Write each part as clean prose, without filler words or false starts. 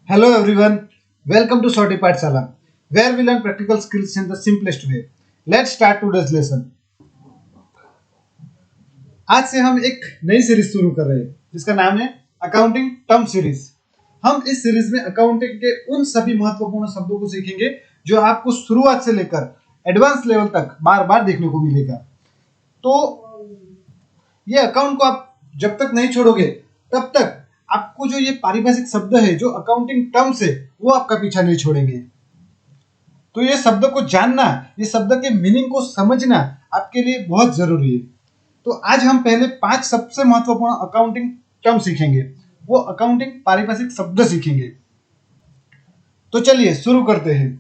Hello everyone, welcome to Sorty Pathshala, where we learn practical skills in the simplest way. Let's start today's lesson. आज से हम एक नई series शुरू कर रहे हैं जिसका नाम है अकाउंटिंग टर्म सीरीज। हम इस सीरीज में अकाउंटिंग के उन सभी महत्वपूर्ण शब्दों को सीखेंगे जो आपको शुरुआत से लेकर एडवांस लेवल तक बार बार देखने को मिलेगा। तो ये अकाउंट को आप जब तक नहीं छोड़ोगे तब तक आपको जो ये पारिभाषिक शब्द है, जो अकाउंटिंग टर्म्स है, वो आपका पीछा नहीं छोड़ेंगे। तो ये शब्द को जानना, ये शब्द के मीनिंग को समझना आपके लिए बहुत जरूरी है। तो आज हम पहले 5 सबसे महत्वपूर्ण अकाउंटिंग टर्म सीखेंगे, वो अकाउंटिंग पारिभाषिक शब्द सीखेंगे। तो चलिए शुरू करते हैं।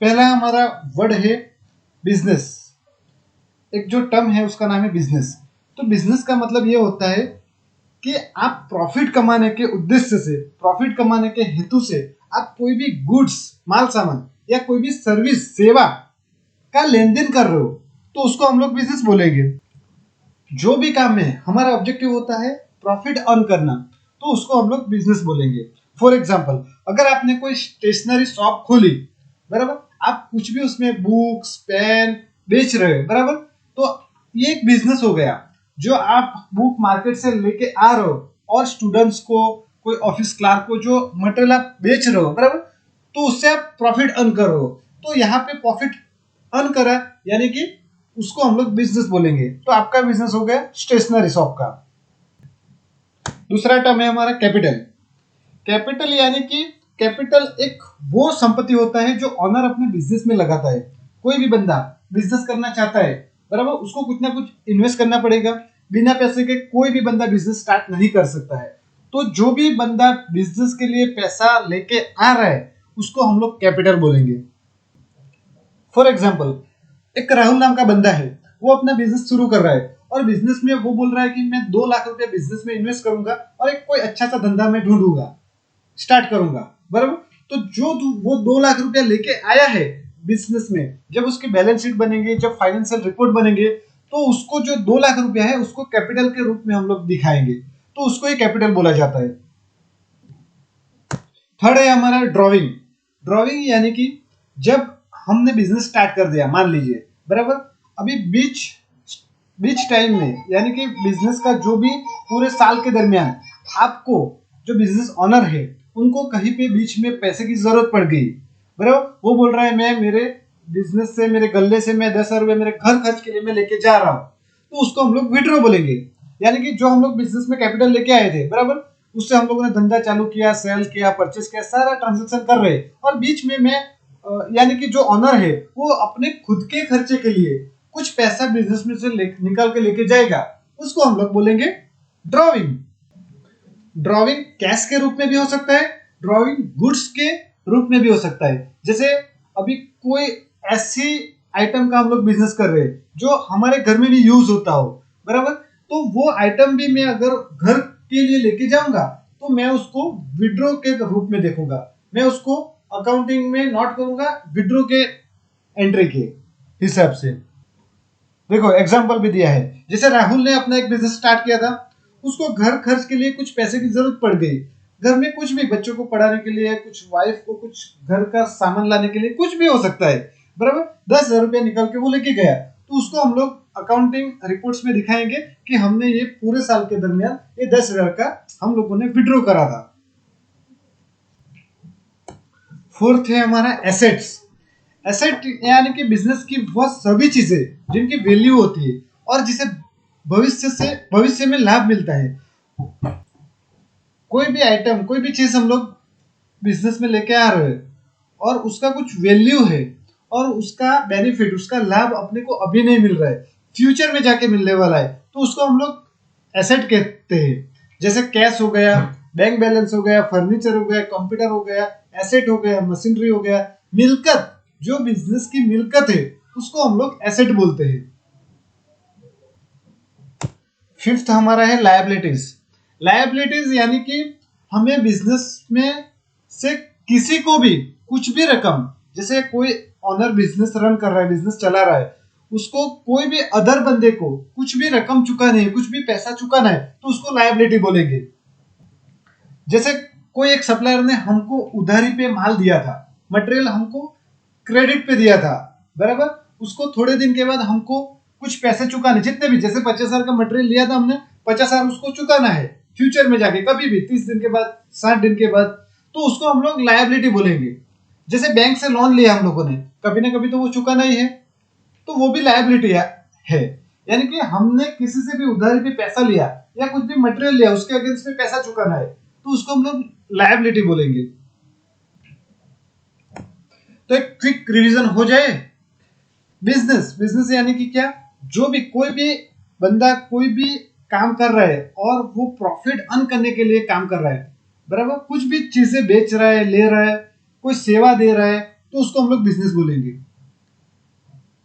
पहला हमारा वर्ड है बिजनेस। एक जो टर्म है उसका नाम है बिजनेस। तो बिजनेस का मतलब ये होता है कि आप प्रॉफिट कमाने के उद्देश्य से, प्रॉफिट कमाने के हेतु से आप कोई भी गुड्स, माल सामान या कोई भी सर्विस, सेवा का लेन देन कर रहे हो, तो उसको हम लोग बिजनेस बोलेंगे। जो भी काम में हमारा ऑब्जेक्टिव होता है प्रॉफिट अर्न करना, तो उसको हम लोग बिजनेस बोलेंगे। फॉर एग्जाम्पल, अगर आपने कोई स्टेशनरी शॉप खोली, बराबर, आप कुछ भी उसमें बुक्स, पेन बेच रहे हो, बराबर, तो ये एक बिजनेस हो गया। जो आप बुक मार्केट से लेके आ रहे हो और स्टूडेंट्स को, कोई ऑफिस क्लार्क को जो मटेरियल आप बेच रहे हो, बराबर, तो उससे आप प्रॉफिट अर्न कर रहे हो। तो यहाँ पे प्रॉफिट अर्न करा यानी कि उसको हम लोग बिजनेस बोलेंगे। तो आपका बिजनेस हो गया स्टेशनरी शॉप का। दूसरा टर्म है हमारा कैपिटल। कैपिटल यानी कि कैपिटल एक वो संपत्ति होता है जो ऑनर अपने बिजनेस में लगाता है। कोई भी बंदा बिजनेस करना चाहता है, बराबर, उसको कुछ ना कुछ इन्वेस्ट करना पड़ेगा। बिना पैसे के कोई भी बंदा बिजनेस स्टार्ट नहीं कर सकता है। तो जो भी बंदा बिजनेस के लिए पैसा लेके आ रहा है उसको हम लोग कैपिटल बोलेंगे। फॉर एग्जाम्पल, एक राहुल नाम का बंदा है, वो अपना बिजनेस शुरू कर रहा है और बिजनेस में वो बोल रहा है कि मैं 2 लाख रुपया बिजनेस में इन्वेस्ट करूंगा और एक कोई अच्छा सा धंधा मैं ढूंढूंगा, स्टार्ट करूंगा, बराबर। तो जो वो 2 लाख रुपया लेके आया है बिजनेस में, जब उसकी बैलेंस शीट बनेंगे, जब फाइनेंशियल रिपोर्ट बनेंगे, तो उसको जो 2 लाख रुपया है उसको कैपिटल के रूप में हम लोग दिखाएंगे, तो उसको ही कैपिटल बोला जाता है। थर्ड है हमारा ड्रॉइंग। ड्रॉइंग यानी कि जब हमने बिजनेस स्टार्ट कर दिया, मान लीजिए, बराबर, अभी बीच टाइम में, यानी कि बिजनेस का जो भी पूरे साल के दरमियान आपको जो बिजनेस ऑनर है उनको कहीं पे बीच में पैसे की जरूरत पड़ गई, बराबर, वो बोल रहा है मैं मेरे बिजनेस से, मेरे गल्ले से मैं 10,000 रुपये मेरे घर खर्च के लिए मैं लेके जा रहा हूँ, तो उसको हम लोग विड्रॉ बोलेंगे। यानी कि जो हम लोग बिजनेस में कैपिटल लेके आए थे, बराबर, उससे हम लोगों ने धंधा चालू किया, सेल किया, परचेस किया, सारा ट्रांजेक्शन कर रहे, और बीच में मैं यानी कि जो ऑनर है वो अपने खुद के खर्चे के लिए कुछ पैसा बिजनेस में से निकाल के लेके जाएगा, उसको हम लोग बोलेंगे ड्रॉइंग। ड्रॉइंग कैश के रूप में भी हो सकता है, ड्रॉइंग गुड्स के रूप में भी हो सकता है। जैसे अभी कोई ऐसी आइटम का हम लोग बिजनेस कर रहे हैं जो हमारे घर में भी यूज होता हो, बराबर, तो वो आइटम भी मैं अगर घर के लिए लेके जाऊंगा तो मैं उसको विड्रॉ के रूप में देखूंगा, मैं उसको अकाउंटिंग में नोट करूंगा विड्रॉ के एंट्री के हिसाब से। देखो एग्जाम्पल भी दिया है, जैसे राहुल ने अपना एक बिजनेस स्टार्ट किया था, उसको घर खर्च के लिए कुछ पैसे की जरूरत पड़ गई, घर में कुछ भी, बच्चों को पढ़ाने के लिए, कुछ वाइफ को कुछ घर का सामान लाने के लिए, कुछ भी हो सकता है, बराबर, 10,000 रुपया निकाल के वो लेके गया, तो उसको हम लोग अकाउंटिंग रिपोर्ट्स में दिखाएंगे कि हमने ये पूरे साल के दरमियान ये 10,000 का हम लोगों ने विड्रॉ करा था। फोर्थ है हमारा एसेट्स। एसेट यानी कि बिजनेस की वह सभी चीजें जिनकी वैल्यू होती है और जिसे भविष्य में लाभ मिलता है। कोई भी आइटम, कोई भी चीज हम लोग बिजनेस में लेके आ रहे हैं और उसका कुछ वैल्यू है और उसका बेनिफिट, उसका लाभ अपने को अभी नहीं मिल रहा है, फ्यूचर में जाके मिलने वाला है, तो उसको हम लोग एसेट कहते हैं। जैसे कैश हो गया, बैंक बैलेंस हो गया, फर्नीचर हो गया, कंप्यूटर हो गया, एसेट हो गया, मशीनरी हो गया, मिलकत, जो बिजनेस की मिलकत है उसको हम लोग एसेट बोलते हैं। फिफ्थ हमारा है लायबिलिटीज। लायबिलिटीज यानी कि हमें बिजनेस में से किसी को भी कुछ भी रकम, जैसे कोई ऑनर बिजनेस रन कर रहा है, बिजनेस चला रहा है, उसको कोई भी अदर बंदे को कुछ भी रकम चुकानी है, कुछ भी पैसा चुकाना है, तो उसको लायबिलिटी बोलेंगे। जैसे कोई एक सप्लायर ने हमको उधारी पे माल दिया था, मटेरियल हमको क्रेडिट पे दिया था, बराबर। उसको थोड़े दिन के बाद हमको कुछ पैसे चुकाने, जितने भी, जैसे 50,000 का मटेरियल लिया था हमने, 50,000 उसको चुकाना है फ्यूचर में जाके, कभी भी 30 दिन के बाद, 60 दिन के बाद, तो उसको हम लोग लायबिलिटी बोलेंगे। जैसे बैंक से लोन लिया हम लोगों ने, कभी ना कभी तो वो चुकाना ही है, तो वो भी लायबिलिटी है। यानी कि हमने किसी से भी उधारी पे पैसा लिया या कुछ भी मटेरियल लिया, उसके अगेंस्ट में पैसा चुकाना है, तो उसको हम लोग लायबिलिटी बोलेंगे। तो एक क्विक रिवीजन हो जाए। बिजनेस, बिजनेस यानी कि क्या, जो भी कोई भी बंदा कोई भी काम कर रहा है और वो प्रॉफिट अर्न करने के लिए काम कर रहा है, बराबर। कुछ भी चीजें बेच रहा है, ले रहा है, कोई सेवा दे रहा है, तो उसको हम लोग बिजनेस बोलेंगे।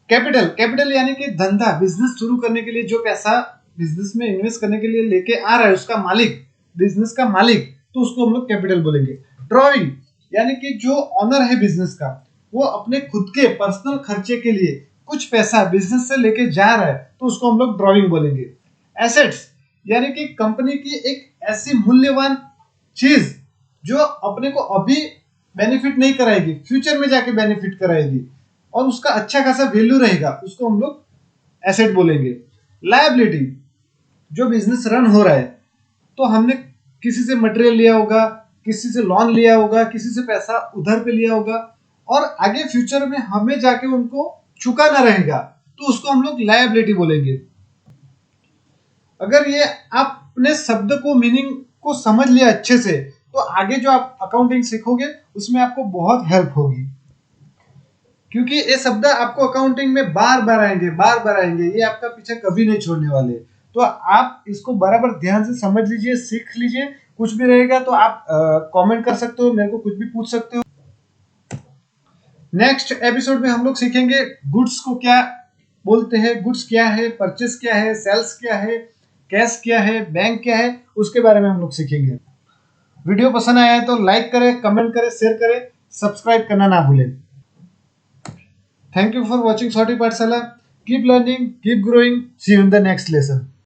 कैपिटल, कैपिटल यानी कि धंधा, बिजनेस शुरू करने के लिए जो पैसा बिजनेस में इन्वेस्ट करने के लिए लेके आ रहा है, उसका मालिक, बिजनेस का मालिक, तो उसको हम लोग कैपिटल बोलेंगे। ड्रॉइंग यानी कि जो ऑनर है बिजनेस का, वो अपने खुद के पर्सनल खर्चे के लिए कुछ पैसा बिजनेस से लेके जा रहा है, तो उसको हम लोग ड्रॉइंग बोलेंगे। एसेट्स यानी कि कंपनी की एक ऐसी मूल्यवान चीज जो अपने को अभी बेनिफिट नहीं कराएगी, फ्यूचर में जाके बेनिफिट कराएगी और उसका अच्छा खासा वैल्यू रहेगा, उसको हम लोग एसेट बोलेंगे। लायबिलिटी, जो बिजनेस रन हो रहा है, तो हमने किसी से मटेरियल लिया होगा, किसी से लोन लिया होगा, किसी से पैसा उधर पे लिया होगा और आगे फ्यूचर में हमें जाके उनको चुकाना रहेगा, तो उसको हम लोग लायबिलिटी बोलेंगे। अगर ये आपने शब्द को, मीनिंग को समझ लिया अच्छे से, तो आगे जो आप अकाउंटिंग सीखोगे उसमें आपको बहुत हेल्प होगी, क्योंकि ये शब्द आपको अकाउंटिंग में बार बार आएंगे, बार बार आएंगे, ये आपका पीछे कभी नहीं छोड़ने वाले। तो आप इसको बराबर ध्यान से समझ लीजिए, सीख लीजिए। कुछ भी रहेगा तो आप कमेंट कर सकते हो, मेरे को कुछ भी पूछ सकते हो। नेक्स्ट एपिसोड में हम लोग सीखेंगे गुड्स को क्या बोलते हैं, गुड्स क्या है, परचेस क्या है, सेल्स क्या है, कैश क्या है, बैंक क्या है, उसके बारे में हम लोग सीखेंगे। वीडियो पसंद आया है तो लाइक करें, कमेंट करें, शेयर करें, सब्सक्राइब करना ना भूलें। Thank you for watching Sorty Pathshala. Keep learning, keep growing. See you in the next lesson.